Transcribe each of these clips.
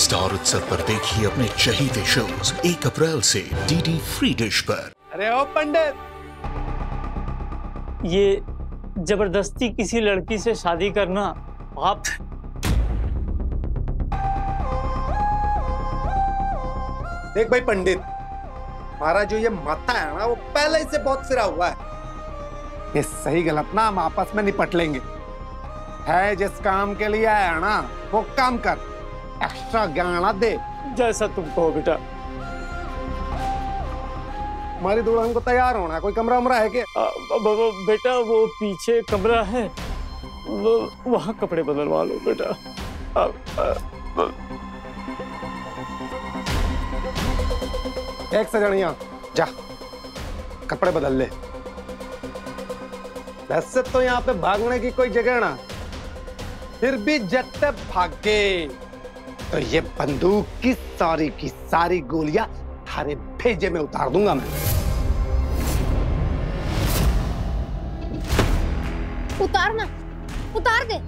Star उत्सव पर देखिए अपने चहीते शोज 1 अप्रैल से डीडी फ्री डिश पर। अरे ओ पंडित, ये जबरदस्ती किसी लड़की से शादी करना आप देख भाई पंडित, हमारा जो ये माथा है ना वो पहले से बहुत सिरा हुआ है। ये सही गलत ना हम आपस में निपट लेंगे। है जिस काम के लिए आया ना वो काम कर, एक्स्ट्रा ज्ञान ना दे। जैसा तुम कहो बेटा। हमारी दुल्हन को तैयार होना है, कोई कमरा उमरा है क्या? बेटा वो पीछे कमरा है, वहाँ कपड़े बदलवा लो बेटा। एक सजनिया जा कपड़े बदल ले। वैसे तो यहाँ पे भागने की कोई जगह ना, फिर भी जब तक भागे तो ये बंदूक की सारी गोलियां थारे भेजे में उतार दूंगा मैं। उतारना, उतार दे।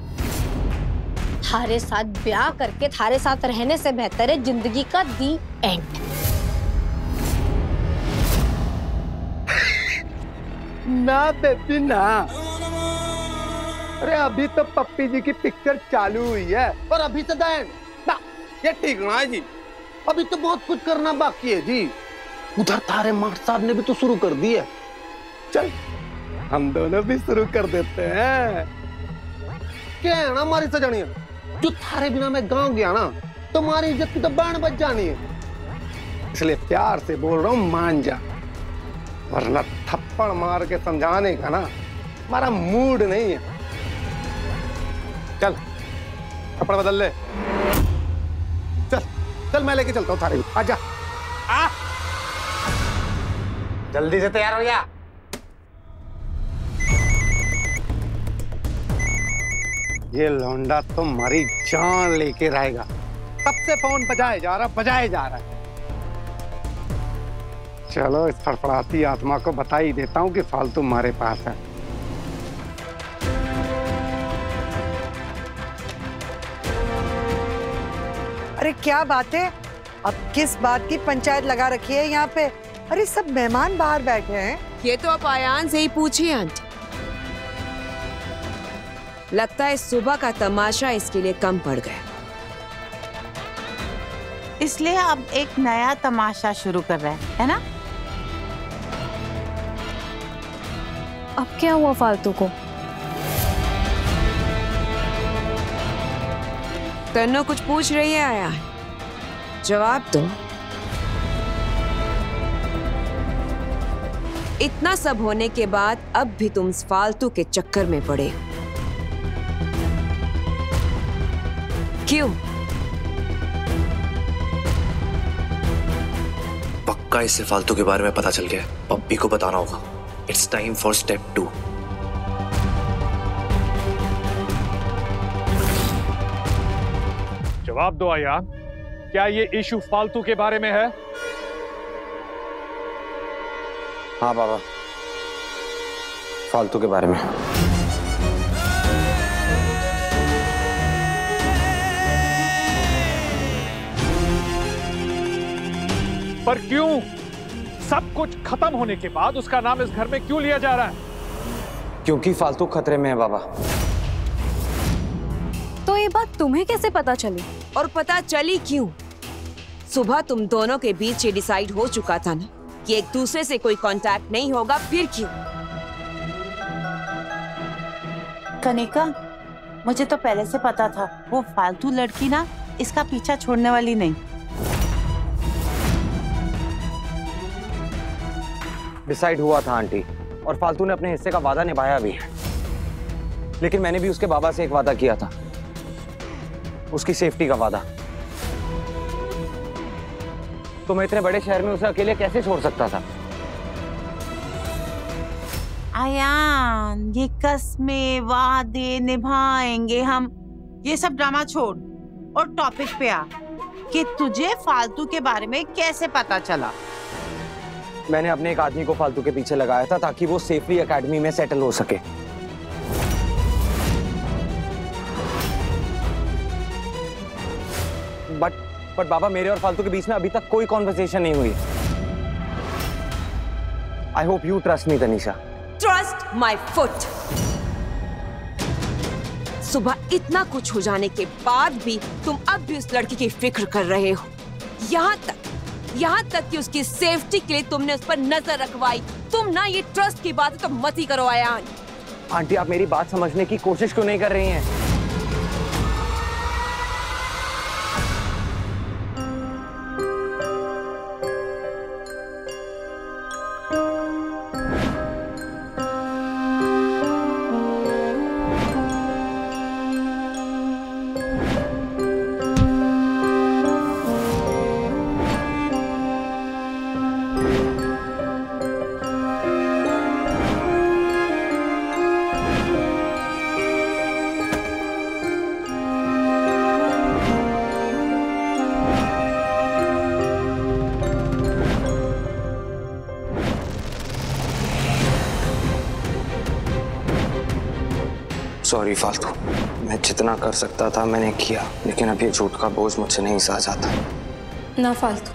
थारे साथ ब्याह करके थारे साथ रहने से बेहतर है जिंदगी का दी एंड। ना बेबी ना, अरे अभी तो पप्पी जी की पिक्चर चालू हुई है और अभी से दैन ना, ये ठीक ना है जी। अभी तो बहुत कुछ करना बाकी है जी। उधर तारे मार साहब ने भी तो शुरू कर दी है। चल हम दोनों भी शुरू कर देते हैं। क्या है ना हमारी सजनिया, जो थारे बिना मैं गांव गया ना तो हमारी इज्जत की तो बाण बच जानी है। इसलिए प्यार से बोल रहा हूँ, मान जा, वरना थप्पड़ मार के समझाने का ना हमारा मूड नहीं है। चल कपड़ा बदल ले, चल चल मैं लेके चलता हूँ थारे। आजा आ, जल्दी से तैयार हो जा। ये लौंडा तो हमारी जान लेके रहेगा। तब से फोन बजाए जा रहा है। चलो इस फड़फड़ाती आत्मा को बता ही देता हूँ कि फालतू हमारे पास है। अरे क्या बात है, अब किस बात की पंचायत लगा रखी है यहाँ पे? अरे सब मेहमान बाहर बैठे हैं। ये तो आप आयान से ही पूछिए आंटी। लगता है सुबह का तमाशा इसके लिए कम पड़ गया, इसलिए अब एक नया तमाशा शुरू कर रहे हैं, है ना? अब क्या हुआ फालतू को? तन्नो कुछ पूछ रही है आया, जवाब दो। इतना सब होने के बाद अब भी तुम फालतू के चक्कर में पड़े हो। क्यों? पक्का इससे फालतू के बारे में पता चल गया, पप्पी को बताना होगा। It's time for step 2। जवाब दो आयान, क्या ये इशू फालतू के बारे में है? हाँ बाबा, फालतू के बारे में। पर क्यों? सब कुछ खत्म होने के बाद उसका नाम इस घर में क्यों लिया जा रहा है? क्योंकि फालतू खतरे में है बाबा। तो ये बात तुम्हें कैसे पता चली? और पता चली क्यों? सुबह तुम दोनों के बीच ये डिसाइड हो चुका था ना कि एक दूसरे से कोई कांटेक्ट नहीं होगा, फिर क्यों? कनिका, मुझे तो पहले से पता था वो फालतू लड़की ना इसका पीछा छोड़ने वाली नहीं। डिसाइड हुआ था आंटी, और फालतू ने अपने हिस्से का वादा निभाया भी है। लेकिन मैंने भी उसके बाबा से एक वादा किया था, उसकी सेफ्टी का वादा। तो मैं इतने बड़े शहर में उसे अकेले कैसे छोड़ सकता था? आयान, ये कसमें वादे निभाएंगे हम, ये सब ड्रामा छोड़ और टॉपिक पे आ कि तुझे फालतू के बारे में कैसे पता चला? मैंने अपने एक आदमी को फालतू के पीछे लगाया था ताकि वो सेफली एकेडमी में सेटल हो सके। बट बट बाबा मेरे और फालतू के बीच में अभी तक कोई कॉन्वर्सेशन नहीं हुई। I hope you trust me Tanisha. Trust my foot. सुबह इतना कुछ हो जाने के बाद भी तुम अब भी उस लड़की की फिक्र कर रहे हो। यहाँ तक कि उसकी सेफ्टी के लिए तुमने उस पर नजर रखवाई। तुम ना ये ट्रस्ट की बात तो मत ही करो अयान। आंटी आप मेरी बात समझने की कोशिश क्यों नहीं कर रही हैं? सॉरी फालतू, मैं जितना कर सकता था मैंने किया, लेकिन अब ये झूठ का बोझ मुझसे नहीं सहा जाता। ना फालतू,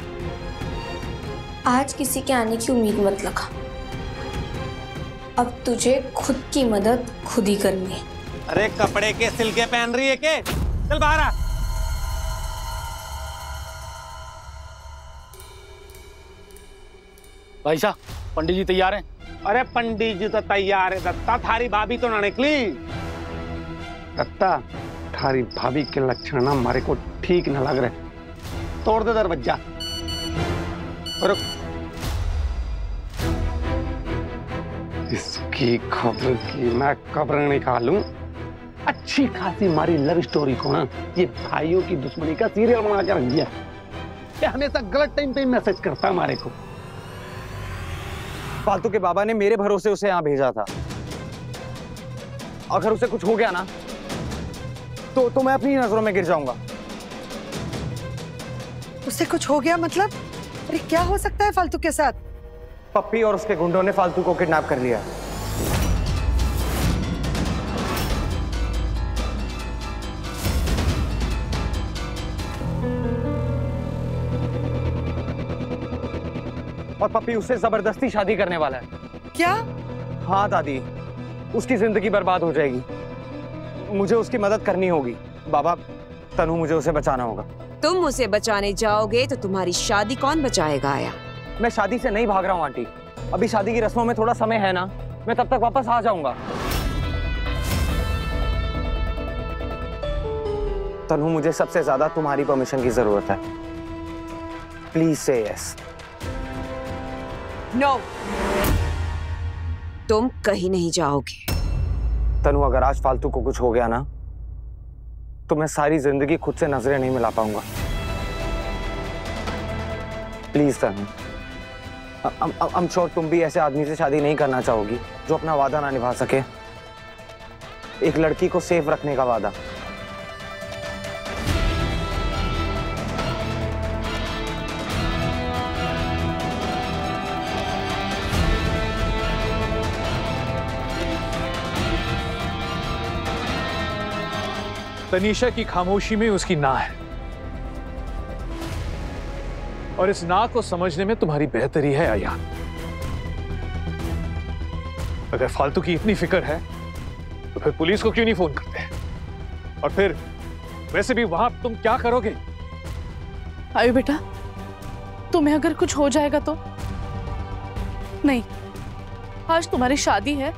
आज किसी के आने की उम्मीद मत लगा। अब तुझे खुद की मदद खुद ही करनी है। अरे कपड़े के सिलके पहन रही है के? चल बाहर आ। भाई साहब, पंडित जी तैयार हैं? अरे पंडित जी तो तैयार है दत्ता, थारी भाभी तो ना निकली। दत्ता, थारी भाभी के लक्षण ना हमारे को ठीक न लग रहे। तोड़ दे दरवाजा। रुक, इसकी खबर की मैं खबर निकालूं। अच्छी खासी हमारी लव स्टोरी को ना ये भाइयों की दुश्मनी का सीरियल बना के रख दिया। ये हमेशा गलत टाइम पे मैसेज करता है हमारे को। फालतू के बाबा ने मेरे भरोसे उसे यहाँ भेजा था। अगर उसे कुछ हो गया ना तो मैं अपनी नजरों में गिर जाऊंगा। उसे कुछ हो गया मतलब? अरे क्या हो सकता है फालतू के साथ? पप्पी और उसके गुंडों ने फालतू को किडनैप कर लिया। और पप्पी उससे जबरदस्ती शादी करने वाला है। क्या? हाँ दादी, उसकी जिंदगी बर्बाद हो जाएगी। मुझे उसकी मदद करनी होगी। बाबा, तनु, मुझे उसे बचाना होगा। तुम उसे बचाने जाओगे तो तुम्हारी शादी कौन बचाएगा? आया, मैं शादी से नहीं भाग रहा हूँ आंटी। अभी शादी की रस्मों में थोड़ा समय है ना, मैं तब तक वापस आ जाऊंगा। तनु, मुझे सबसे ज्यादा तुम्हारी परमिशन की जरूरत है। प्लीज से यस। नो, तुम कहीं नहीं जाओगे। तनु, अगर आज फालतू को कुछ हो गया ना तो मैं सारी जिंदगी खुद से नजरें नहीं मिला पाऊंगा। Please Tanu, I am sure तुम भी ऐसे आदमी से शादी नहीं करना चाहोगी जो अपना वादा ना निभा सके। एक लड़की को सेफ रखने का वादा। तनीषा की खामोशी में उसकी ना है, और इस ना को समझने में तुम्हारी बेहतरी है अयान। अगर फालतू की इतनी फिक्र है तो फिर पुलिस को क्यों नहीं फोन करते? और फिर वैसे भी वहां तुम क्या करोगे? आयु बेटा, तुम्हें अगर कुछ हो जाएगा तो? नहीं, आज तुम्हारी शादी है।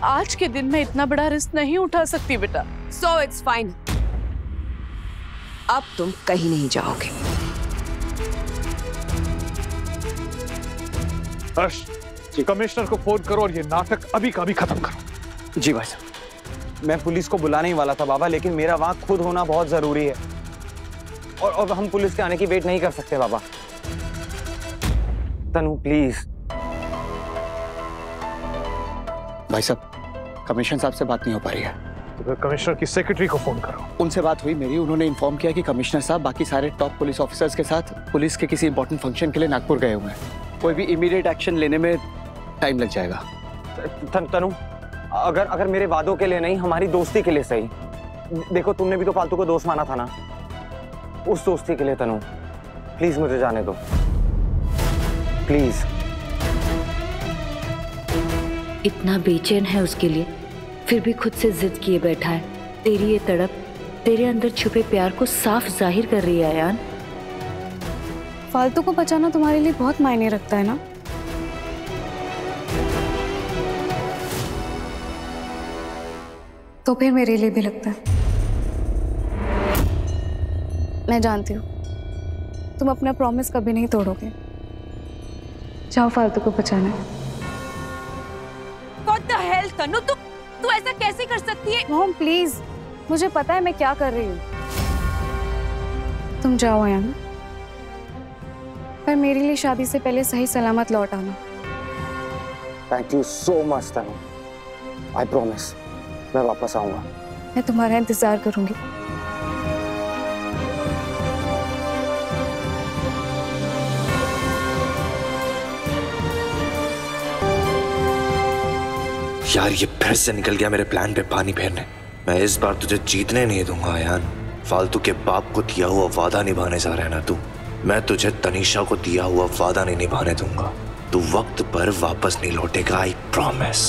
आज के दिन में इतना बड़ा रिस्क नहीं उठा सकती बेटा। सो इट्स फाइन, अब तुम कहीं नहीं जाओगे। हर्ष, कमिश्नर को फोन करो और ये नाटक अभी का अभी खत्म करो। जी भाई साहब, मैं पुलिस को बुलाने ही वाला था बाबा, लेकिन मेरा वहां खुद होना बहुत जरूरी है। और हम पुलिस के आने की वेट नहीं कर सकते बाबा। तनु प्लीज। भाई साहब, कमिश्नर साहब से बात नहीं हो पा रही है। तो कमिश्नर की सेक्रेटरी को फोन करो। उनसे बात हुई मेरी, उन्होंने इन्फॉर्म किया कि कमिश्नर साहब बाकी सारे टॉप पुलिस ऑफिसर्स के साथ पुलिस के किसी इंपॉर्टेंट फंक्शन के लिए नागपुर गए हुए हैं। कोई भी इमीडिएट एक्शन लेने में टाइम लग जाएगा। तनु, अगर मेरे वादों के लिए नहीं, हमारी दोस्ती के लिए सही। देखो, तुमने भी तो फालतू को दोस्त माना था ना, उस दोस्ती के लिए तनु प्लीज मुझे जाने दो, प्लीज। इतना बेचैन है उसके लिए, फिर भी खुद से जिद किए बैठा है। तेरी ये तड़प तेरे अंदर छुपे प्यार को साफ जाहिर कर रही है अयान। फालतू को बचाना तुम्हारे लिए बहुत मायने रखता है ना? तो फिर मेरे लिए भी लगता है। मैं जानती हूँ तुम अपना प्रॉमिस कभी नहीं तोड़ोगे। जाओ फालतू को बचाना। What the hell, तनु, तू ऐसा कैसे कर सकती है? मॉम प्लीज, मुझे पता है मैं क्या कर रही हूँ। तुम जाओ अयान, पर मेरे लिए शादी से पहले सही सलामत लौट आना। Thank you so much Tanu, I promise मैं वापस आऊंगा। मैं तुम्हारा इंतजार करूंगी। यार ये फिर से निकल गया मेरे प्लान पे पानी फेरने। मैं इस बार तुझे जीतने नहीं दूंगा अयान। फालतू के बाप को दिया हुआ वादा निभाने जा रहा है ना तू। मैं तुझे तनीषा को दिया हुआ वादा नहीं निभाने दूंगा। तू वक्त पर वापस नहीं लौटेगा, आई प्रॉमिस।